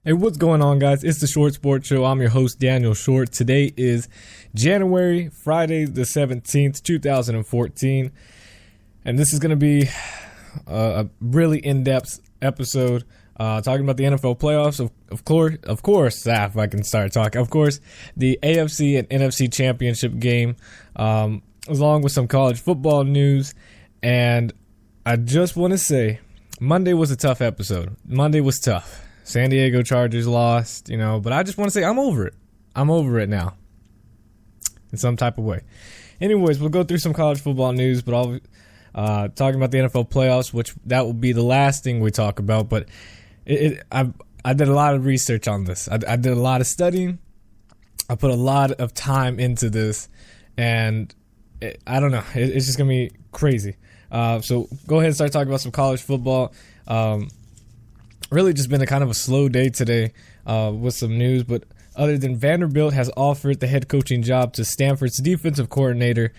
Hey, what's going on, guys? It's the Short Sports Show. I'm your host, Daniel Short. Today is Friday the 17th, 2014. And this is going to be a really in-depth episode talking about the NFL playoffs. Of course, if I can start talking. Of course, the AFC and NFC championship game, along with some college football news. And I just want to say, Monday was a tough episode. Monday was tough. San Diego Chargers lost, but I just want to say I'm over it. I'm over it now in some type of way. Anyways, we'll go through some college football news, but I'll talking about the NFL playoffs, which that will be the last thing we talk about. But I did a lot of research on this. I did a lot of studying. I put a lot of time into this, and I don't know. It's just going to be crazy. So go ahead and start talking about some college football. Really just been a kind of a slow day today with some news, but other than Vanderbilt has offered the head coaching job to Stanford's defensive coordinator,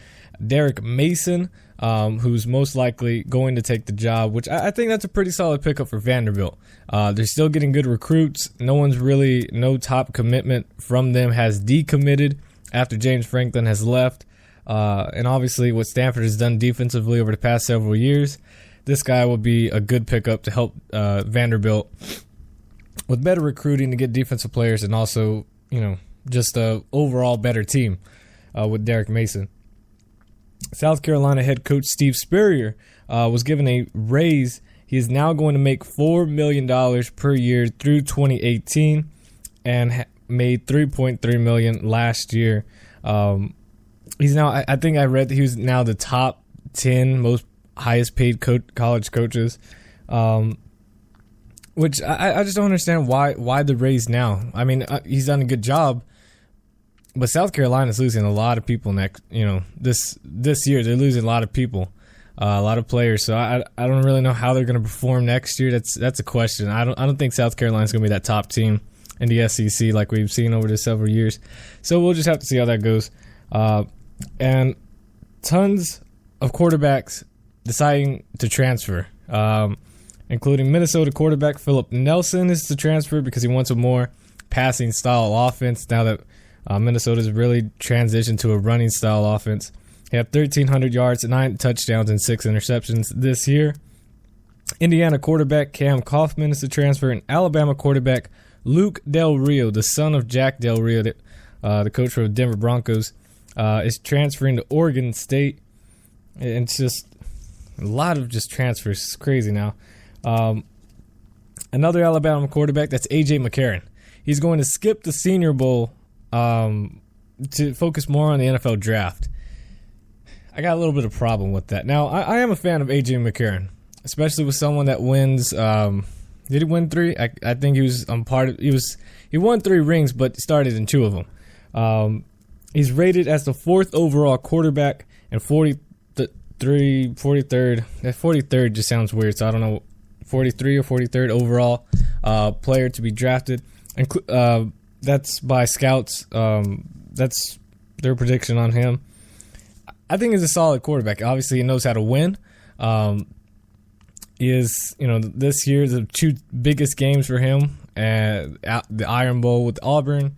Derek Mason, who's most likely going to take the job, which I think that's a pretty solid pickup for Vanderbilt. They're still getting good recruits. No top commitment from them has decommitted after James Franklin has left. And obviously what Stanford has done defensively over the past several years, this guy will be a good pickup to help Vanderbilt with better recruiting to get defensive players and also, just a overall better team with Derek Mason. South Carolina head coach Steve Spurrier was given a raise. He is now going to make $4 million per year through 2018 and made $3.3 million last year. He's now, I think I read that he was now the top 10 most highest paid college coaches, which I just don't understand why the raise now. I mean, he's done a good job, but South Carolina's losing a lot of people this year. They're losing a lot of people, a lot of players. So I don't really know how they're going to perform next year. That's a question. I don't think South Carolina's going to be that top team in the SEC like we've seen over the several years. So we'll just have to see how that goes. And tons of quarterbacks deciding to transfer, including Minnesota quarterback Philip Nelson is to transfer because he wants a more passing style offense now that Minnesota's really transitioned to a running style offense. He had 1,300 yards, 9 touchdowns, and 6 interceptions this year. Indiana quarterback Cam Kaufman is to transfer, and Alabama quarterback Luke Del Rio, the son of Jack Del Rio, the coach for the Denver Broncos, is transferring to Oregon State. It's just a lot of just transfers. It's crazy now. Another Alabama quarterback, that's A.J. McCarron. He's going to skip the Senior Bowl to focus more on the NFL draft. I got a little bit of problem with that. Now, I am a fan of A.J. McCarron, especially with someone that wins. Did he win 3? I think he was he won 3 rings, but started in 2 of them. He's rated as the 4th overall quarterback and 43rd. That 43rd just sounds weird, so I don't know. 43 or 43rd overall player to be drafted. That's by scouts. That's their prediction on him. I think he's a solid quarterback. Obviously, he knows how to win. This year the 2 biggest games for him, the Iron Bowl with Auburn,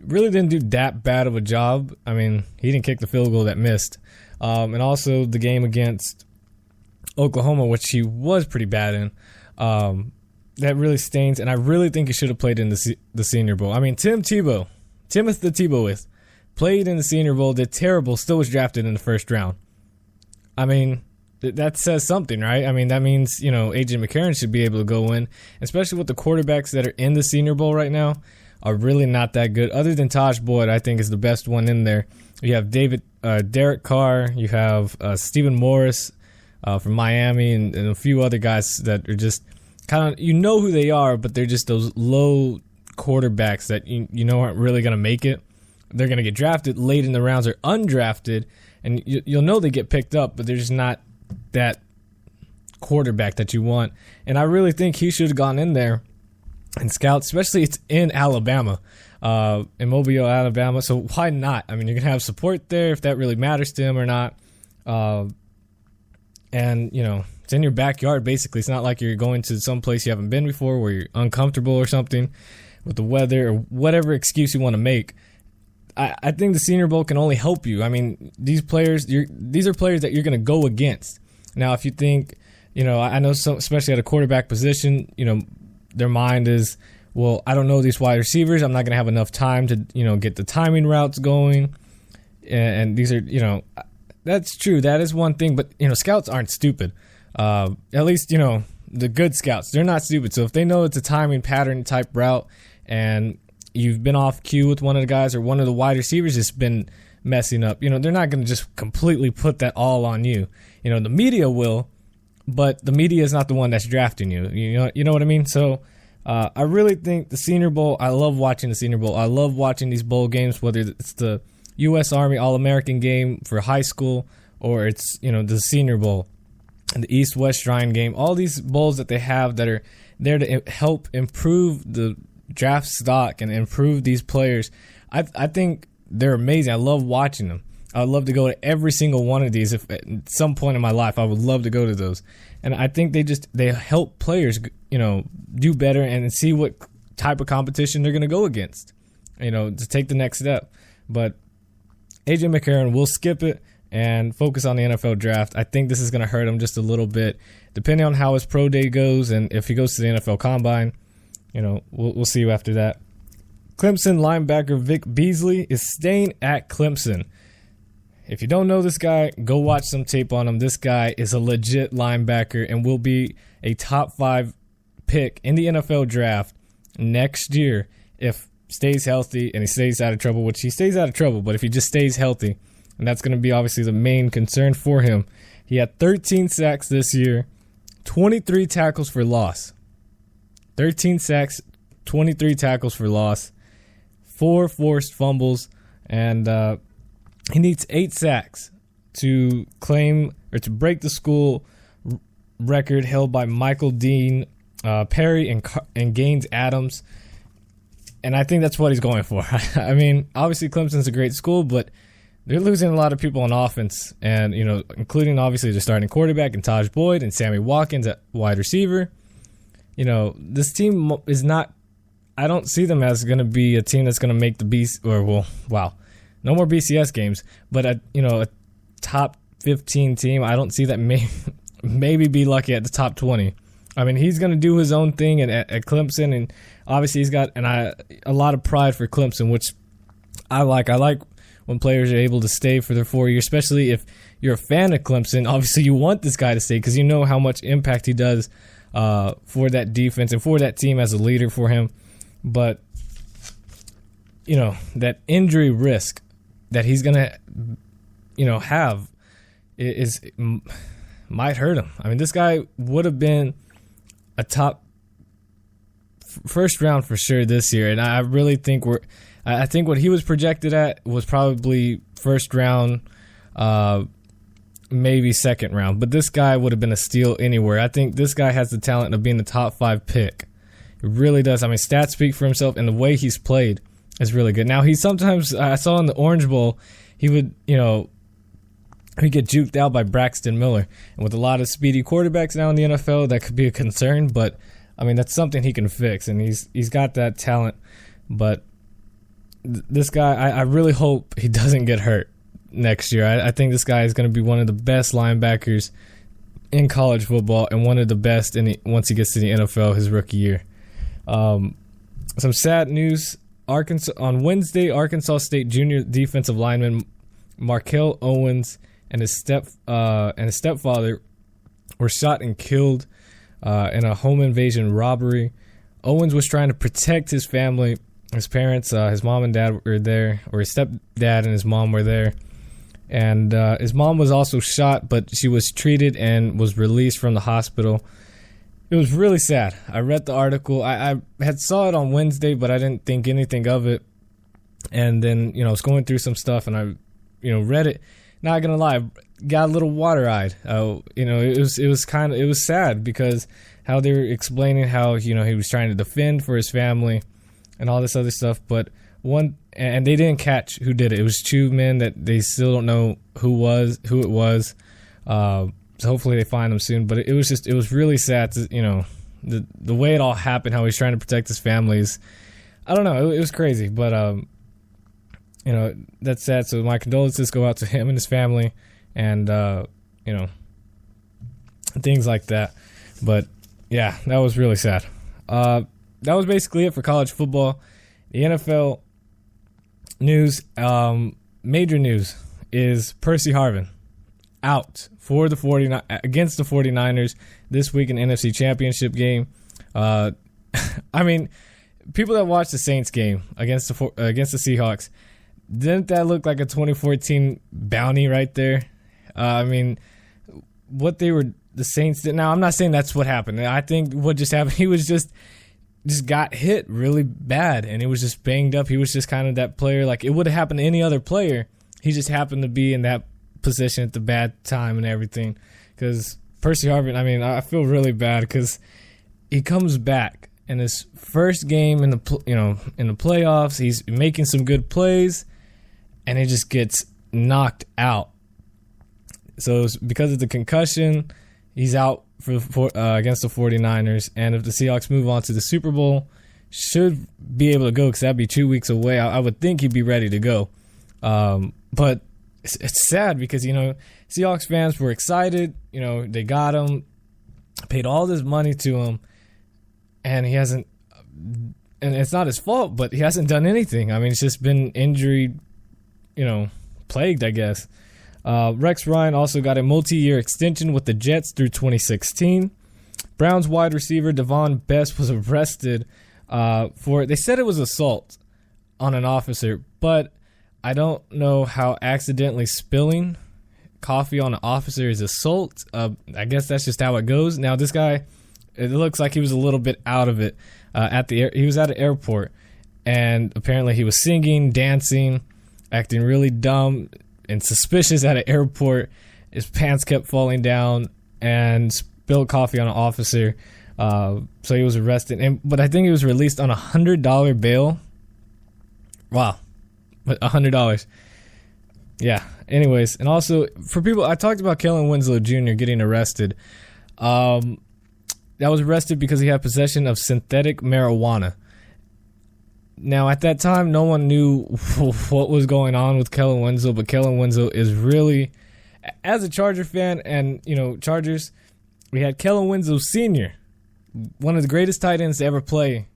really didn't do that bad of a job. I mean, he didn't kick the field goal that missed. And also the game against Oklahoma, which he was pretty bad in. That really stains, and I really think he should have played in the Senior Bowl. I mean, Timothy Tebow played in the Senior Bowl, did terrible, still was drafted in the first round. I mean, that says something, right? I mean, that means, A.J. McCarron should be able to go in, especially with the quarterbacks that are in the Senior Bowl right now are really not that good. Other than Taj Boyd, I think is the best one in there. You have Derek Carr, you have Stephen Morris from Miami, and a few other guys that are just kind of, who they are, but they're just those low quarterbacks that aren't really going to make it. They're going to get drafted late in the rounds or undrafted, and you'll know they get picked up, but they're just not that quarterback that you want. And I really think he should have gone in there and scout, especially it's in Alabama, in Mobile, Alabama. So why not? I mean, you're going to have support there if that really matters to him or not. And, It's in your backyard, basically. It's not like you're going to some place you haven't been before where you're uncomfortable or something with the weather or whatever excuse you want to make. I think the Senior Bowl can only help you. I mean, these are players that you're going to go against. Now, if you think, I know some, especially at a quarterback position, their mind is, well, I don't know these wide receivers. I'm not going to have enough time to, get the timing routes going. And these are, that's true. That is one thing. But, scouts aren't stupid. At least, the good scouts, they're not stupid. So if they know it's a timing pattern type route and you've been off cue with one of the guys or one of the wide receivers has been messing up, they're not going to just completely put that all on you. The media will, but the media is not the one that's drafting you. You know what I mean? So I really think the Senior Bowl, I love watching the Senior Bowl. I love watching these bowl games, whether it's the U.S. Army All-American game for high school or it's, the Senior Bowl and the East-West Shrine game. All these bowls that they have that are there to help improve the draft stock and improve these players. I think they're amazing. I love watching them. I would love to go to every single one of these. If at some point in my life, I would love to go to those. And I think they help players, do better and see what type of competition they're going to go against, to take the next step. But A.J. McCarron will skip it and focus on the NFL draft. I think this is going to hurt him just a little bit, depending on how his pro day goes and if he goes to the NFL Combine. We'll see you after that. Clemson linebacker Vic Beasley is staying at Clemson. If you don't know this guy, go watch some tape on him. This guy is a legit linebacker and will be a top 5 pick in the NFL draft next year if stays healthy and he stays out of trouble, which he stays out of trouble, but if he just stays healthy, and that's going to be obviously the main concern for him. He had 13 sacks this year, 23 tackles for loss. 13 sacks, 23 tackles for loss, 4 forced fumbles, and he needs 8 sacks to claim or to break the school record held by Michael Dean, Perry, and Gaines Adams. And I think that's what he's going for. I mean, obviously Clemson's a great school, but they're losing a lot of people on offense, and including obviously the starting quarterback and Taj Boyd and Sammy Watkins at wide receiver. This team is not. I don't see them as going to be a team that's going to make the no more BCS games, but a top 15 team. I don't see that maybe be lucky at the top 20. I mean, he's going to do his own thing at Clemson, and obviously he's got a lot of pride for Clemson, which I like. I like when players are able to stay for their 4 years, especially if you're a fan of Clemson. Obviously, you want this guy to stay because you know how much impact he does for that defense and for that team as a leader for him. But, that injury risk that he's going to, have might hurt him. I mean, this guy would have been a top first round for sure this year. And I really think I think what he was projected at was probably first round, maybe second round. But this guy would have been a steal anywhere. I think this guy has the talent of being the top 5 pick. It really does. I mean, stats speak for himself, and the way he's played is really good. Now, he sometimes, I saw in the Orange Bowl, he would, he'd get juked out by Braxton Miller. And with a lot of speedy quarterbacks now in the NFL, that could be a concern. But, I mean, that's something he can fix, and he's got that talent. But this guy, I really hope he doesn't get hurt next year. I think this guy is going to be one of the best linebackers in college football and one of the best once he gets to the NFL his rookie year. Some sad news. On Wednesday, Arkansas State junior defensive lineman Markel Owens and his stepfather were shot and killed in a home invasion robbery. Owens was trying to protect his family. His parents, his mom and dad were there, or his stepdad and his mom were there. And his mom was also shot, but she was treated and was released from the hospital. It was really sad. I read the article. I had saw it on Wednesday, but I didn't think anything of it. And then, I was going through some stuff, and I, read it. Not gonna lie, got a little water-eyed. It was sad because how they were explaining how, he was trying to defend for his family and all this other stuff. But and they didn't catch who did it. It was 2 men that they still don't know who it was. So hopefully they find him soon. But it was really sad to, the way it all happened, how he's trying to protect his families. I don't know. It was crazy, but that's sad. So my condolences go out to him and his family, and things like that. But yeah, that was really sad. That was basically it for college football. The NFL news, major news is Percy Harvin out for the against the 49ers this week in the NFC Championship game. I mean, people that watched the Saints game against the Seahawks, didn't that look like a 2014 bounty right there? I mean, what the Saints did. Now, I'm not saying that's what happened. I think what just happened, he was just got hit really bad, and he was just banged up. He was just kind of that player. Like, it would have happened to any other player. He just happened to be in that position at the bad time and everything. Because Percy Harvin, I mean, I feel really bad because he comes back in his first game in the playoffs. He's making some good plays, and he just gets knocked out. So it's because of the concussion, he's out for against the 49ers. And if the Seahawks move on to the Super Bowl, should be able to go because that'd be 2 weeks away. I would think he'd be ready to go. But it's sad because, Seahawks fans were excited. They got him, paid all this money to him, and he hasn't, and it's not his fault, but he hasn't done anything. I mean, it's just been injury, plagued, I guess. Rex Ryan also got a multi-year extension with the Jets through 2016. Browns wide receiver Devon Best was arrested they said it was assault on an officer, but I don't know how accidentally spilling coffee on an officer is assault. I guess that's just how it goes. Now, this guy, it looks like he was a little bit out of it. He was at an airport, and apparently he was singing, dancing, acting really dumb and suspicious at an airport. His pants kept falling down and spilled coffee on an officer. So he was arrested, but I think he was released on $100 bail. Wow. But $100. Yeah. Anyways, and also for people, I talked about Kellen Winslow Jr. getting arrested. That was arrested because he had possession of synthetic marijuana. Now, at that time, no one knew what was going on with Kellen Winslow, but Kellen Winslow is really, as a Charger fan, and Chargers, we had Kellen Winslow Sr., one of the greatest tight ends to ever play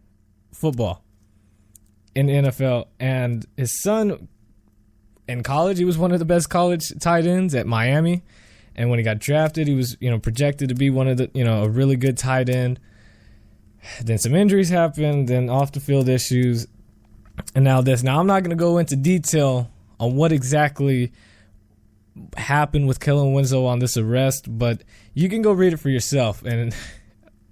football in the NFL, and his son in college, he was one of the best college tight ends at Miami, and when he got drafted, he was projected to be one of the a really good tight end. Then some injuries happened, then off the field issues, and now this. Now I'm not going to go into detail on what exactly happened with Kellen Winslow on this arrest, but you can go read it for yourself, and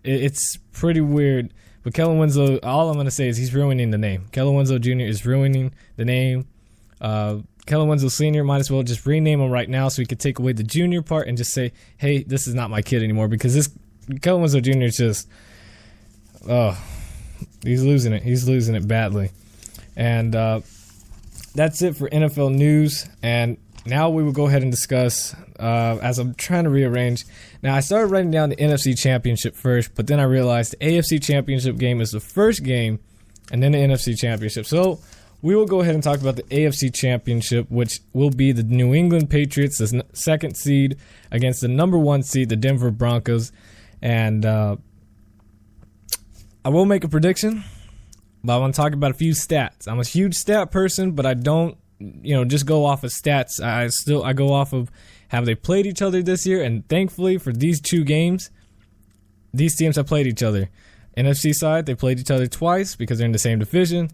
it's pretty weird. But Kellen Winslow, all I'm going to say is he's ruining the name. Kellen Winslow Jr. is ruining the name. Kellen Winslow Sr. might as well just rename him right now so we could take away the junior part and just say, hey, this is not my kid anymore, because this Kellen Winslow Jr. is just, he's losing it. He's losing it badly. And that's it for NFL news. And now we will go ahead and discuss, as I'm trying to rearrange. Now, I started writing down the NFC Championship first, but then I realized the AFC Championship game is the first game, and then the NFC Championship. So we will go ahead and talk about the AFC Championship, which will be the New England Patriots, the second seed, against the number one seed, the Denver Broncos. And I will make a prediction, but I want to talk about a few stats. I'm a huge stat person, but I don't just go off of stats. I go off of have they played each other this year, and thankfully for these two games, these teams have played each other. NFC side, they played each other twice because they're in the same division.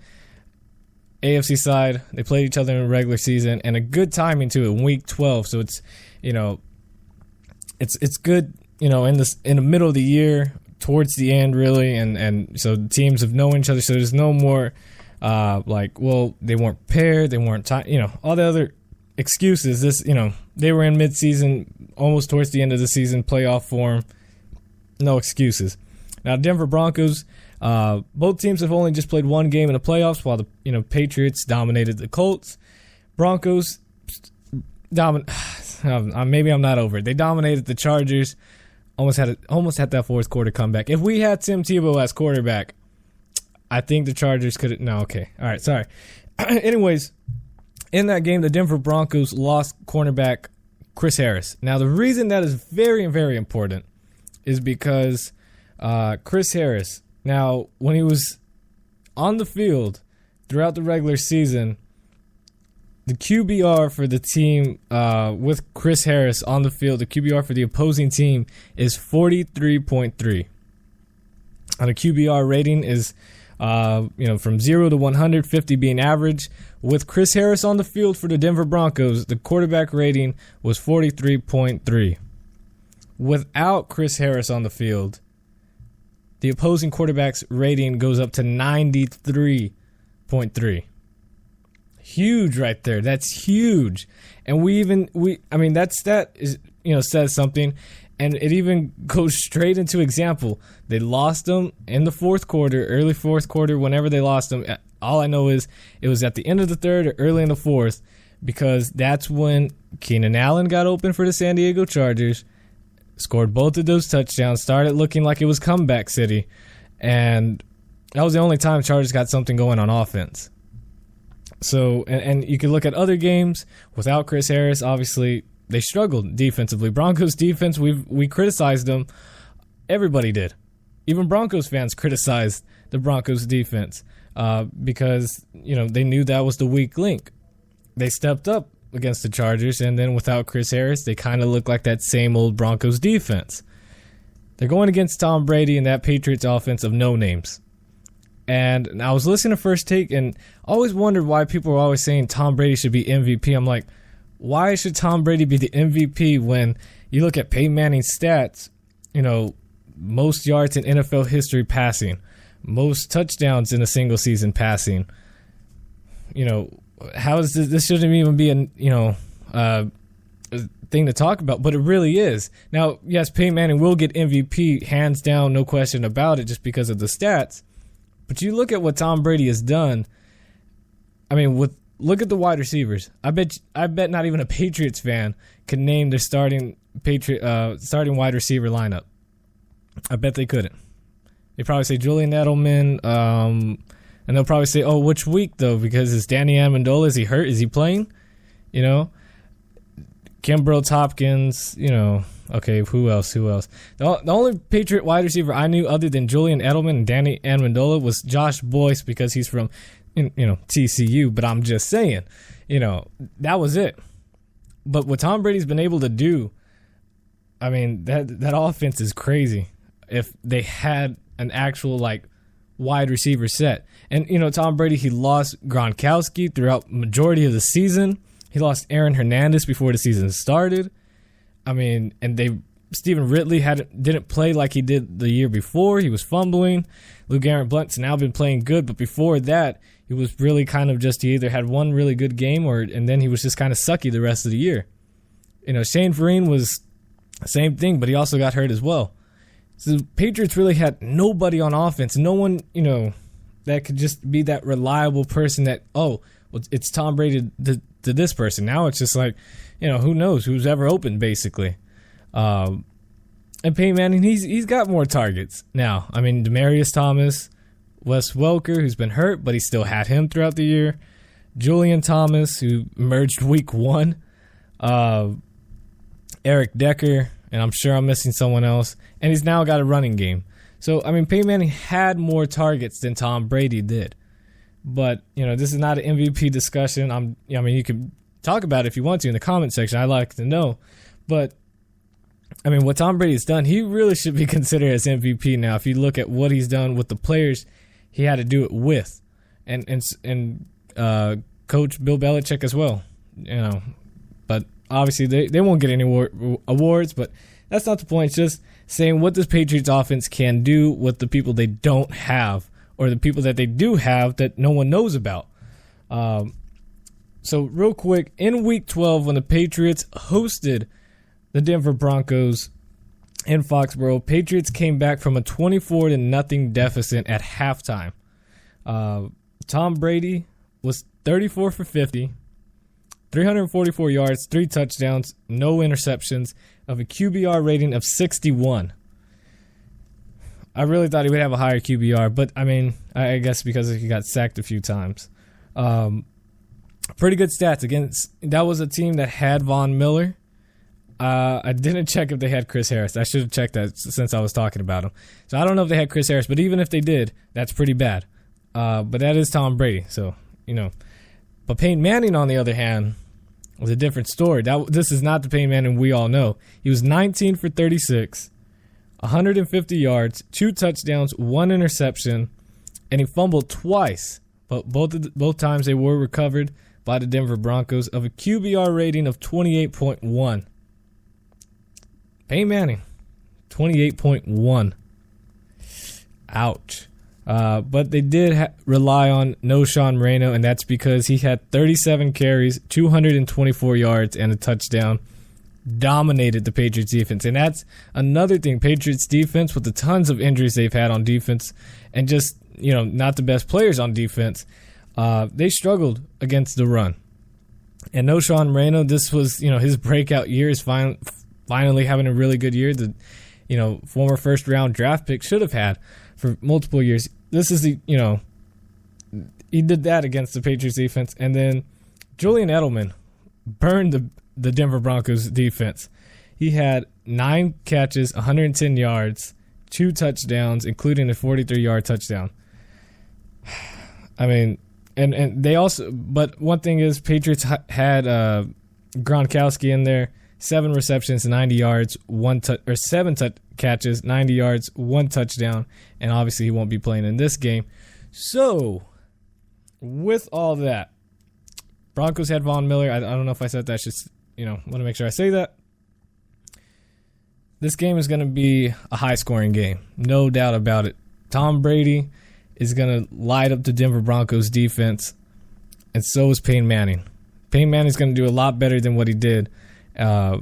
AFC side, they played each other in the regular season, and a good timing too in week 12. So it's it's good in the middle of the year, towards the end really, and so teams have known each other. So there's no more they weren't paired, they weren't all the other excuses. They were in mid-season, almost towards the end of the season, playoff form. No excuses. Now, Denver Broncos, both teams have only just played one game in the playoffs, while the Patriots dominated the Colts. Broncos maybe I'm not over it. They dominated the Chargers. Almost had that fourth quarter comeback. If we had Tim Tebow as quarterback, I think the Chargers could have. No, okay. All right, sorry. Anyways, in that game, the Denver Broncos lost cornerback Chris Harris. Now, the reason that is very, very important is because Chris Harris, now, when he was on the field throughout the regular season, the QBR for the team with Chris Harris on the field, the QBR for the opposing team is 43.3. And a QBR rating is, from 0 to 150 being average. With Chris Harris on the field for the Denver Broncos, the quarterback rating was 43.3. Without Chris Harris on the field, the opposing quarterback's rating goes up to 93.3. Huge right there. That's huge. And that stat is, says something. And it even goes straight into example. They lost them in the fourth quarter, early fourth quarter, whenever they lost them. All I know is it was at the end of the third or early in the fourth, because that's when Keenan Allen got open for the San Diego Chargers, scored both of those touchdowns, started looking like it was comeback city. And that was the only time Chargers got something going on offense. So, and you can look at other games without Chris Harris. Obviously, they struggled defensively. Broncos defense, we criticized them. Everybody did. Even Broncos fans criticized the Broncos defense because, they knew that was the weak link. They stepped up against the Chargers, and then without Chris Harris, they kind of look like that same old Broncos defense. They're going against Tom Brady and that Patriots offense of no names. And I was listening to First Take and always wondered why people were always saying Tom Brady should be MVP. I'm like, why should Tom Brady be the MVP when you look at Peyton Manning's stats, most yards in NFL history passing, most touchdowns in a single season passing. How is this shouldn't even be a thing to talk about, but it really is. Now, yes, Peyton Manning will get MVP hands down, no question about it, just because of the stats. But you look at what Tom Brady has done. Look at the wide receivers. I bet not even a Patriots fan can name their starting wide receiver lineup. I bet they couldn't. They probably say Julian Edelman, and they'll probably say, "Oh, which week though?" Because is Danny Amendola? Is he hurt? Is he playing? Kimbrel Hopkins. Okay, who else? The only Patriot wide receiver I knew other than Julian Edelman and Danny Amendola was Josh Boyce, because he's from, TCU. But I'm just saying, that was it. But what Tom Brady's been able to do, that offense is crazy. If they had an actual wide receiver set, and Tom Brady, he lost Gronkowski throughout majority of the season. He lost Aaron Hernandez before the season started. Stephen Ridley didn't play like he did the year before. He was fumbling. LeGarrette Blount's now been playing good, but before that, he was really kind of just, he either had one really good game and then he was just kind of sucky the rest of the year. Shane Vereen was the same thing, but he also got hurt as well. So the Patriots really had nobody on offense. No one, that could just be that reliable person that, it's Tom Brady to this person. Now it's just who knows who's ever open, basically. And Peyton Manning, he's got more targets now. Demaryius Thomas, Wes Welker, who's been hurt, but he still had him throughout the year. Julian Thomas, who emerged week 1. Eric Decker, and I'm sure I'm missing someone else. And he's now got a running game. So, Peyton Manning had more targets than Tom Brady did. But, this is not an MVP discussion. You can talk about it if you want to in the comment section. I'd like to know. But, what Tom Brady's done, he really should be considered as MVP now. If you look at what he's done with the players he had to do it with. And Coach Bill Belichick as well. But obviously they won't get any awards, but that's not the point. It's just saying what this Patriots offense can do with the people they don't have, or the people that they do have that no one knows about. So real quick, in Week 12, when the Patriots hosted the Denver Broncos in Foxborough, Patriots came back from a 24-0 deficit at halftime. Tom Brady was 34 for 50, 344 yards, 3 touchdowns, no interceptions, of a QBR rating of 61. I really thought he would have a higher QBR, but I mean, I guess because he got sacked a few times. Pretty good stats against. That was a team that had Von Miller. I didn't check if they had Chris Harris. I should have checked that since I was talking about him. So I don't know if they had Chris Harris, but even if they did, that's pretty bad. But that is Tom Brady, so you know. But Peyton Manning, on the other hand, was a different story. This is not the Peyton Manning we all know. He was 19 for 36, 150 yards, 2 touchdowns, 1 interception, and he fumbled twice. But both times they were recovered by the Denver Broncos, of a QBR rating of 28.1. Peyton Manning, 28.1. Ouch. But they did rely on no Sean Moreno, and that's because he had 37 carries, 224 yards, and a touchdown. Dominated the Patriots defense. And that's another thing. Patriots defense, with the tons of injuries they've had on defense, and just, you know, not the best players on defense, they struggled against the run. And no Sean Moreno, this was, you know, his breakout year, is finally having a really good year. The, you know, former first round draft pick should have had for multiple years. This is the, you know, he did that against the Patriots defense. And then Julian Edelman burned the Denver Broncos defense. He had 9 catches, 110 yards, 2 touchdowns, including a 43-yard touchdown. I mean, and they also, but one thing is, Patriots had Gronkowski in there, 7 receptions, 90 yards, 7 catches, 90 yards, 1 touchdown, and obviously he won't be playing in this game. So, with all that, Broncos had Von Miller. I don't know if I said that. Just, you know, want to make sure I say that. This game is going to be a high-scoring game, no doubt about it. Tom Brady is going to light up the Denver Broncos defense, and so is Peyton Manning. Peyton Manning's going to do a lot better than what he did. I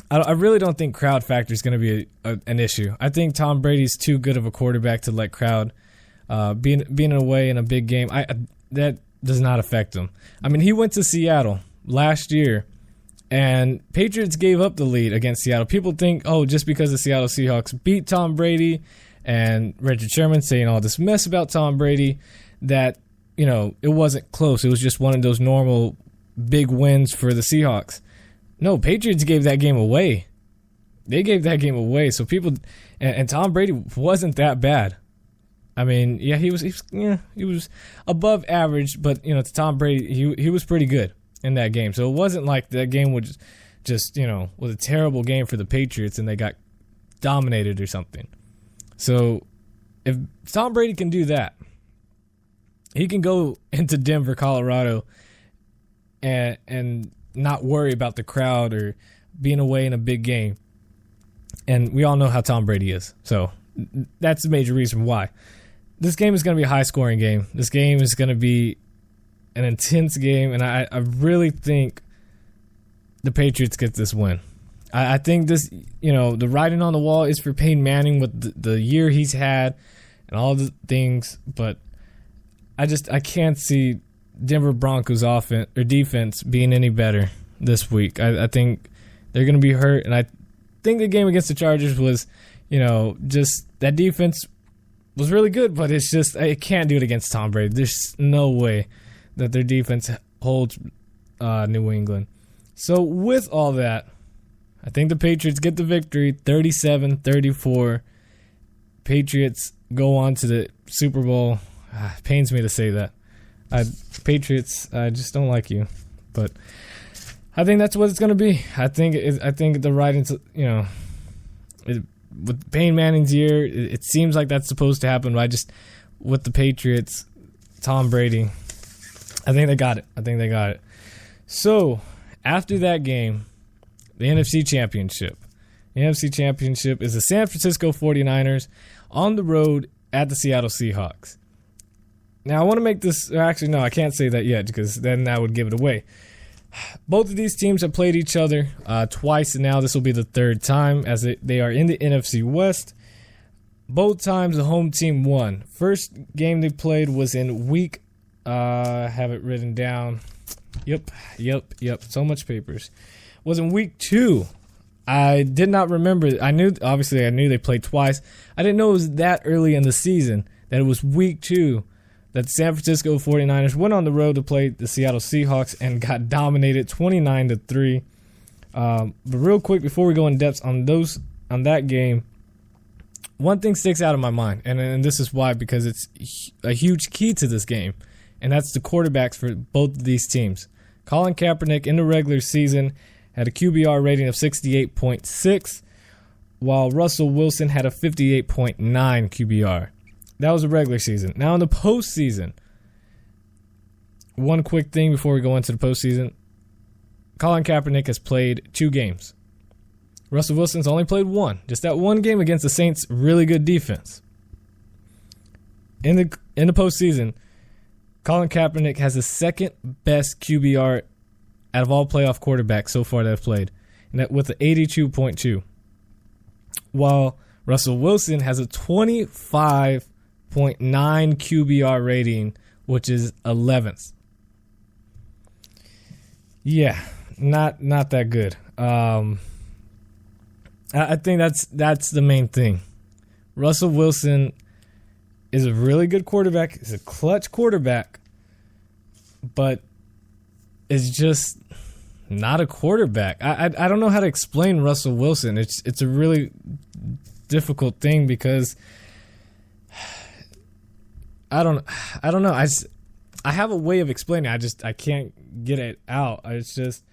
really don't think crowd factor is going to be an issue. I think Tom Brady's too good of a quarterback to let crowd being away in a big game. That does not affect him. I mean, he went to Seattle last year, and Patriots gave up the lead against Seattle. People think, oh, just because the Seattle Seahawks beat Tom Brady, and Richard Sherman saying all this mess about Tom Brady, that, you know, it wasn't close. It was just one of those normal big wins for the Seahawks. No, Patriots gave that game away. They gave that game away. So people, and Tom Brady wasn't that bad. I mean, yeah, he was above average, but, you know, to Tom Brady, he was pretty good in that game. So it wasn't like that game was just, you know, was a terrible game for the Patriots and they got dominated or something. So if Tom Brady can do that, he can go into Denver, Colorado, and not worry about the crowd or being away in a big game. And we all know how Tom Brady is. So that's the major reason why. This game is going to be a high-scoring game. This game is going to be an intense game, and I really think the Patriots get this win. I think this, you know, the writing on the wall is for Peyton Manning with the year he's had and all the things, but I can't see Denver Broncos offense or defense being any better this week. I think they're going to be hurt, and I think the game against the Chargers was, you know, just that defense was really good, but it's just, it can't do it against Tom Brady. There's no way that their defense holds New England. So with all that, I think the Patriots get the victory, 37-34. Patriots go on to the Super Bowl. It pains me to say that. Patriots, I just don't like you. But I think that's what it's going to be. I think the writing's, you know, with Peyton Manning's year, it seems like that's supposed to happen. But with the Patriots, Tom Brady, I think they got it. So after that game, the NFC Championship. The NFC Championship is the San Francisco 49ers on the road at the Seattle Seahawks. Now, I want to make this... Actually, no, I can't say that yet because then that would give it away. Both of these teams have played each other twice, and now this will be the third time as they are in the NFC West. Both times the home team won. First game they played was in week... I have it written down. Yep. So much papers. Was in week 2. I did not remember. I knew they played twice. I didn't know it was that early in the season, that it was week 2, that the San Francisco 49ers went on the road to play the Seattle Seahawks and got dominated 29-3. But real quick, before we go in depth on that game, one thing sticks out in my mind, and this is why, because it's a huge key to this game, and that's the quarterbacks for both of these teams. Colin Kaepernick in the regular season had a QBR rating of 68.6, while Russell Wilson had a 58.9 QBR. That was the regular season. Now in the postseason, one quick thing before we go into the postseason, Colin Kaepernick has played 2 games. Russell Wilson's only played 1. Just that one game against the Saints' really good defense. In the postseason, Colin Kaepernick has the second best QBR out of all playoff quarterbacks so far that have played, and that with an 82.2. While Russell Wilson has a 25.9 QBR rating, which is 11th. Yeah, not that good. I think that's the main thing. Russell Wilson is a really good quarterback. He's a clutch quarterback, but is just not a quarterback. I don't know how to explain Russell Wilson. It's a really difficult thing because I don't know. I have a way of explaining it. I can't get it out. It's just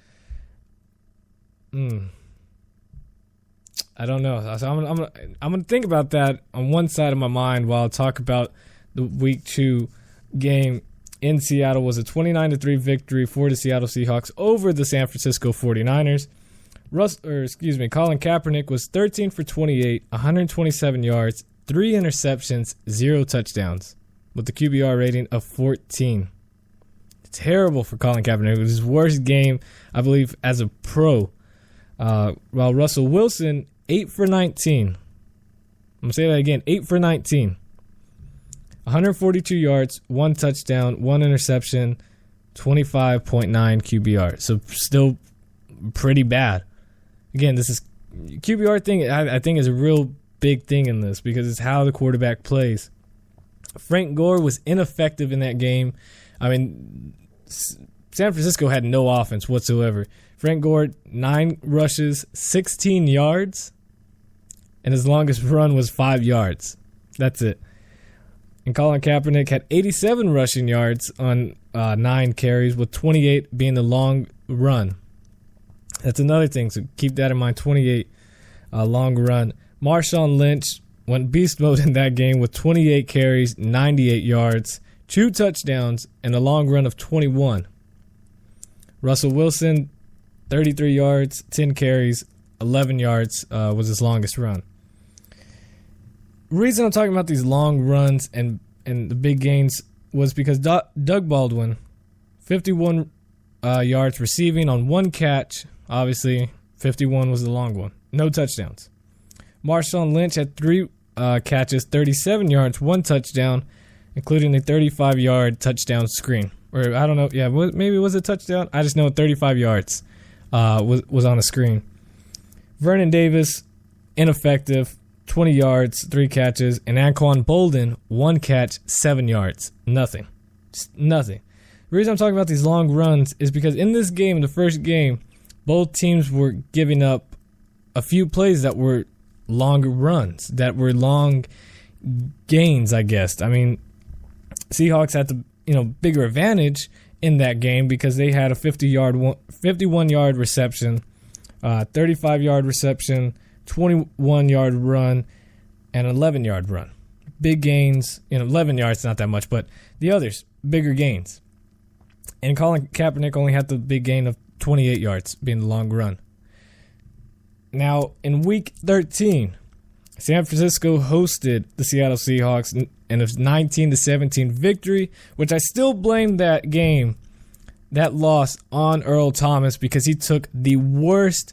I don't know. So I'm gonna think about that on one side of my mind while I talk about the week 2 game in Seattle. Was a 29-3 victory for the Seattle Seahawks over the San Francisco 49ers. Colin Kaepernick was 13 for 28, 127 yards, 3 interceptions, 0 touchdowns, with the QBR rating of 14. Terrible for Colin Kaepernick. It was his worst game, I believe, as a pro. While Russell Wilson, 8 for 19. I'm going to say that again, 8 for 19. 142 yards, 1 touchdown, 1 interception, 25.9 QBR. So still pretty bad. Again, this is QBR thing, I think is a real big thing in this because it's how the quarterback plays. Frank Gore was ineffective in that game. I mean, San Francisco had no offense whatsoever. Frank Gore, 9 rushes, 16 yards, and his longest run was 5 yards. That's it. And Colin Kaepernick had 87 rushing yards on 9 carries, with 28 being the long run. That's another thing, so keep that in mind, 28 long run. Marshawn Lynch went beast mode in that game with 28 carries, 98 yards, 2 touchdowns, and a long run of 21. Russell Wilson, 33 yards, 10 carries, 11 yards was his longest run. The reason I'm talking about these long runs and the big gains was because Doug Baldwin, 51 yards receiving on 1 catch. Obviously, 51 was the long one. No touchdowns. Marshawn Lynch had 3 catches, 37 yards, 1 touchdown, including a 35-yard touchdown screen. Or I don't know. Yeah, maybe it was a touchdown. I just know 35 yards was on the screen. Vernon Davis, ineffective, 20 yards, 3 catches. And Anquan Bolden, 1 catch, 7 yards. Nothing. Just nothing. The reason I'm talking about these long runs is because in this game, the first game, both teams were giving up a few plays that were longer runs, that were long gains, I guess. I mean, Seahawks had the bigger advantage in that game because they had a 51-yard reception, 35-yard reception, 21-yard run, and 11-yard run. Big gains. 11 yards, not that much, but the others, bigger gains. And Colin Kaepernick only had the big gain of 28 yards, being the long run. Now, in Week 13, San Francisco hosted the Seattle Seahawks in a 19-17 victory, which I still blame that game, that loss, on Earl Thomas because he took the worst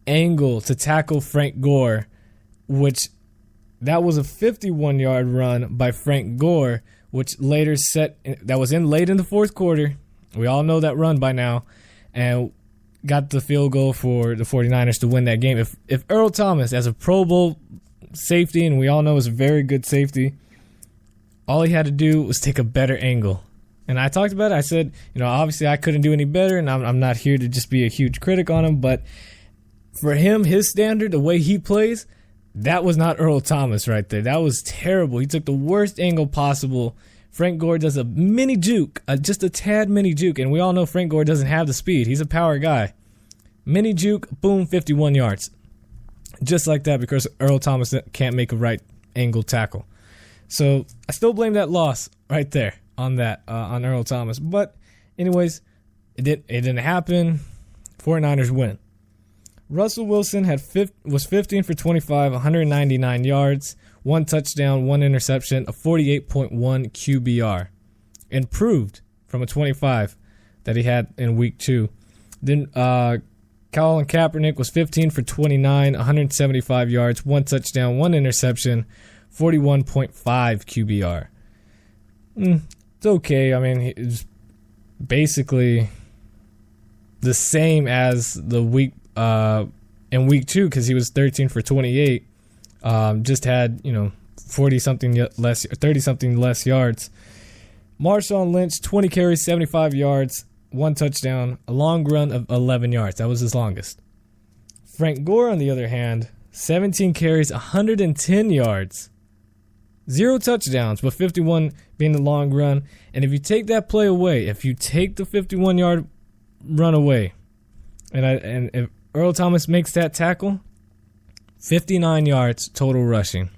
angle to tackle Frank Gore, which that was a 51-yard run by Frank Gore, which later that was in late in the fourth quarter. We all know that run by now, and got the field goal for the 49ers to win that game. If Earl Thomas, as a Pro Bowl safety, and we all know is a very good safety, all he had to do was take a better angle. And I talked about it. I said, obviously I couldn't do any better, and I'm not here to just be a huge critic on him, but for him, his standard, the way he plays, that was not Earl Thomas right there. That was terrible. He took the worst angle possible. Frank Gore does a mini juke, just a tad mini juke, and we all know Frank Gore doesn't have the speed. He's a power guy. Mini juke, boom, 51 yards. Just like that, because Earl Thomas can't make a right angle tackle. So I still blame that loss right there on Earl Thomas. But anyways, it didn't happen. 49ers win. Russell Wilson was 15 for 25, 199 yards, 1 touchdown, 1 interception, a 48.1 QBR. Improved from a 25 that he had in week 2. Then Colin Kaepernick was 15 for 29, 175 yards, 1 touchdown, 1 interception, 41.5 QBR. It's okay. I mean, it's basically the same as the week in week 2, because he was 13 for 28. Just had 30-something less yards. Marshawn Lynch, 20 carries, 75 yards, 1 touchdown, a long run of 11 yards. That was his longest. Frank Gore, on the other hand, 17 carries, 110 yards, 0 touchdowns, but 51 being the long run. And if you take that play away, if you take the 51-yard run away, and if Earl Thomas makes that tackle, 59 yards total rushing.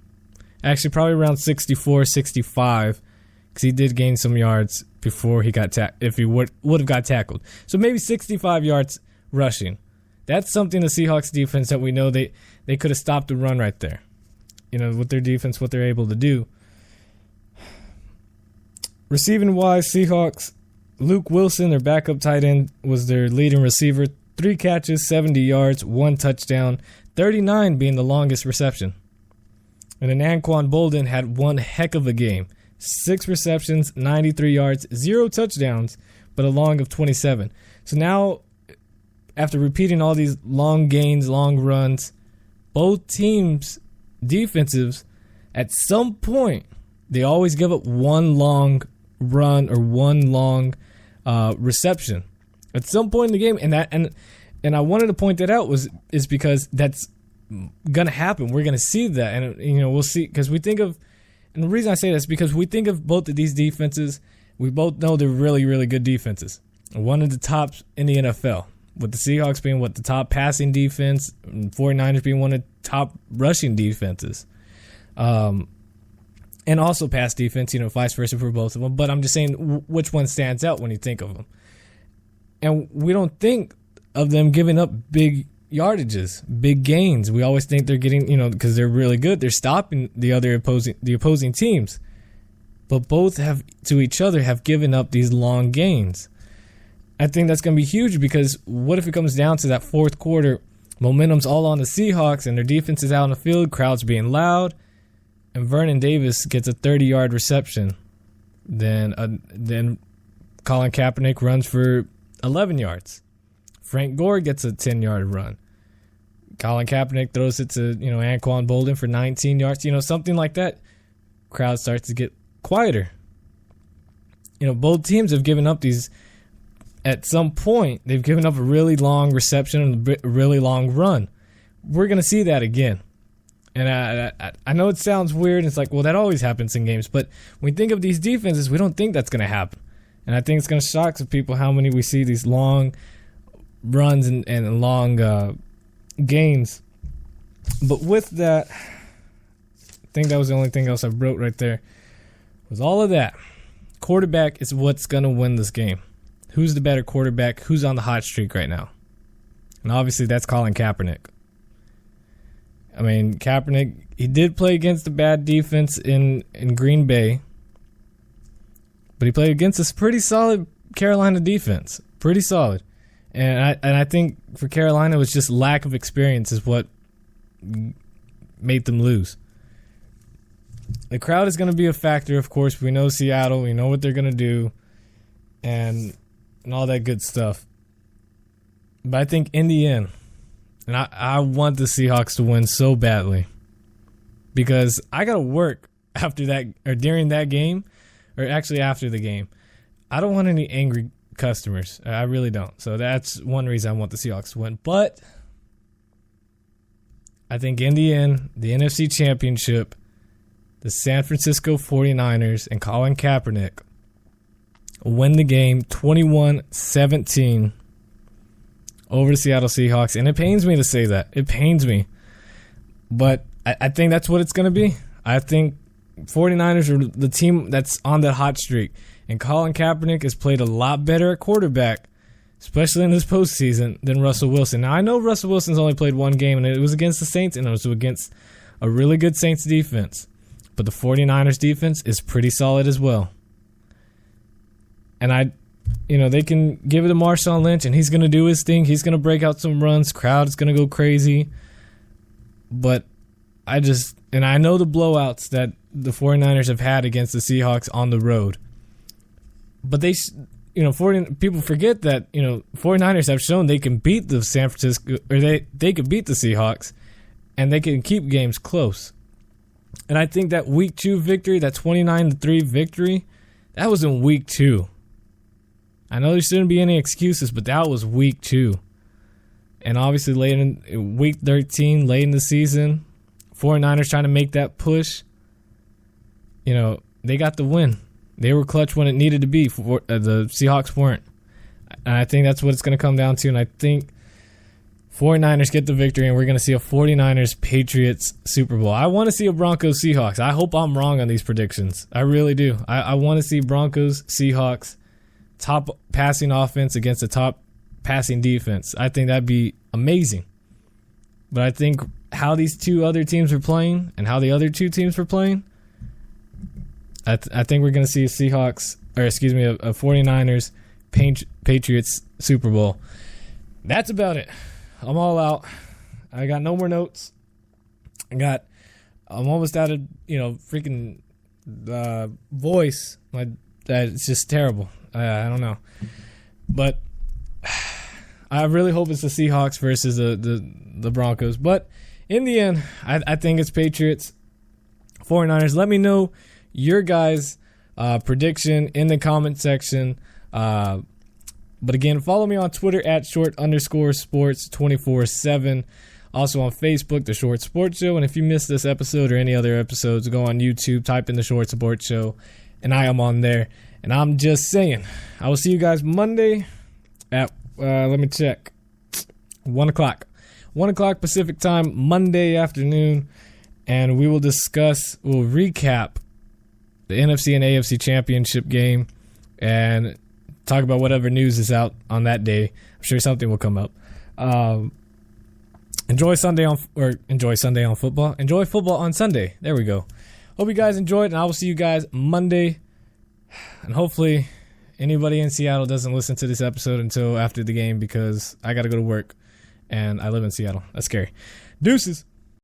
Actually, probably around 64, 65, because he did gain some yards before he got if he would have got tackled. So maybe 65 yards rushing. That's something the Seahawks defense that we know they could have stopped the run right there. With their defense, what they're able to do. Receiving wise, Seahawks, Luke Wilson, their backup tight end, was their leading receiver. 3 catches, 70 yards, 1 touchdown, 39 being the longest reception. And then Anquan Bolden had one heck of a game. 6 receptions, 93 yards, 0 touchdowns, but a long of 27. So now, after repeating all these long gains, long runs, both teams' defensives, at some point, they always give up one long run or one long reception. At some point in the game, and I wanted to point that out is because that's gonna happen. We're gonna see that, and we'll see, because we think of, and the reason I say this is because we think of both of these defenses. We both know they're really, really good defenses. One of the tops in the NFL, with the Seahawks being the top passing defense, and 49ers being one of the top rushing defenses, and also pass defense. Vice versa for both of them. But I'm just saying which one stands out when you think of them. And we don't think of them giving up big yardages, big gains. We always think they're getting, because they're really good, they're stopping the opposing teams. But both have given up these long gains. I think that's going to be huge, because what if it comes down to that fourth quarter, momentum's all on the Seahawks and their defense is out on the field, crowds being loud, and Vernon Davis gets a 30-yard reception. Then Colin Kaepernick runs for 11 yards. Frank Gore gets a 10-yard run. Colin Kaepernick throws it to, Anquan Bolden for 19 yards. Something like that. Crowd starts to get quieter. Both teams have given up these, at some point, they've given up a really long reception and a really long run. We're going to see that again. And I know it sounds weird. It's like, well, that always happens in games. But when we think of these defenses, we don't think that's going to happen. And I think it's going to shock some people how many we see these long runs and long gains. But with that, I think that was the only thing else I wrote right there. Was all of that. Quarterback is what's going to win this game. Who's the better quarterback? Who's on the hot streak right now? And obviously that's Colin Kaepernick. I mean, Kaepernick, he did play against a bad defense in Green Bay. But he played against a pretty solid Carolina defense. Pretty solid. And I think for Carolina, it was just lack of experience is what made them lose. The crowd is going to be a factor, of course. We know Seattle. We know what they're going to do. And and all that good stuff. But I think in the end, and I want the Seahawks to win so badly, because I got to work after that, or during that game, or actually after the game. I don't want any angry customers. I really don't. So that's one reason I want the Seahawks to win. But I think in the end, the NFC Championship, the San Francisco 49ers and Colin Kaepernick win the game 21-17 over the Seattle Seahawks. And it pains me to say that. It pains me. But I think that's what it's going to be. I think 49ers are the team that's on that hot streak. And Colin Kaepernick has played a lot better at quarterback, especially in this postseason, than Russell Wilson. Now, I know Russell Wilson's only played one game, and it was against the Saints, and it was against a really good Saints defense. But the 49ers defense is pretty solid as well. And they can give it to Marshawn Lynch, and he's going to do his thing. He's going to break out some runs. Crowd is going to go crazy. But I know the blowouts that the 49ers have had against the Seahawks on the road. But people forget that, 49ers have shown they can beat the San Francisco, or they can beat the Seahawks, and they can keep games close. And I think that week 2 victory, that 29-3 victory, that was in week 2. I know there shouldn't be any excuses, but that was week 2. And obviously late in week 13, late in the season, 49ers trying to make that push, they got the win. They were clutch when it needed to be. The Seahawks weren't. And I think that's what it's going to come down to. And I think 49ers get the victory, and we're going to see a 49ers-Patriots Super Bowl. I want to see a Broncos-Seahawks. I hope I'm wrong on these predictions. I really do. I want to see Broncos-Seahawks top passing offense against a top passing defense. I think that'd be amazing. But I think how these two other teams are playing and how the other two teams were playing, I think we're going to see a 49ers Patriots Super Bowl. That's about it. I'm all out. I got no more notes. I'm almost out of, freaking voice. It's just terrible. I don't know. But I really hope it's the Seahawks versus the Broncos. But in the end, I think it's Patriots 49ers. Let me know your guys' prediction in the comment section. But again, follow me on Twitter at @short_sports247. Also on Facebook, The Short Sports Show. And if you missed this episode or any other episodes, go on YouTube, type in The Short Sports Show, and I am on there. And I'm just saying, I will see you guys Monday at, let me check, 1 o'clock. 1 o'clock Pacific time, Monday afternoon. And we'll recap the NFC and AFC championship game and talk about whatever news is out on that day. I'm sure something will come up. Enjoy Sunday on football. Enjoy football on Sunday. There we go. Hope you guys enjoyed, and I will see you guys Monday. And hopefully anybody in Seattle doesn't listen to this episode until after the game, because I got to go to work and I live in Seattle. That's scary. Deuces.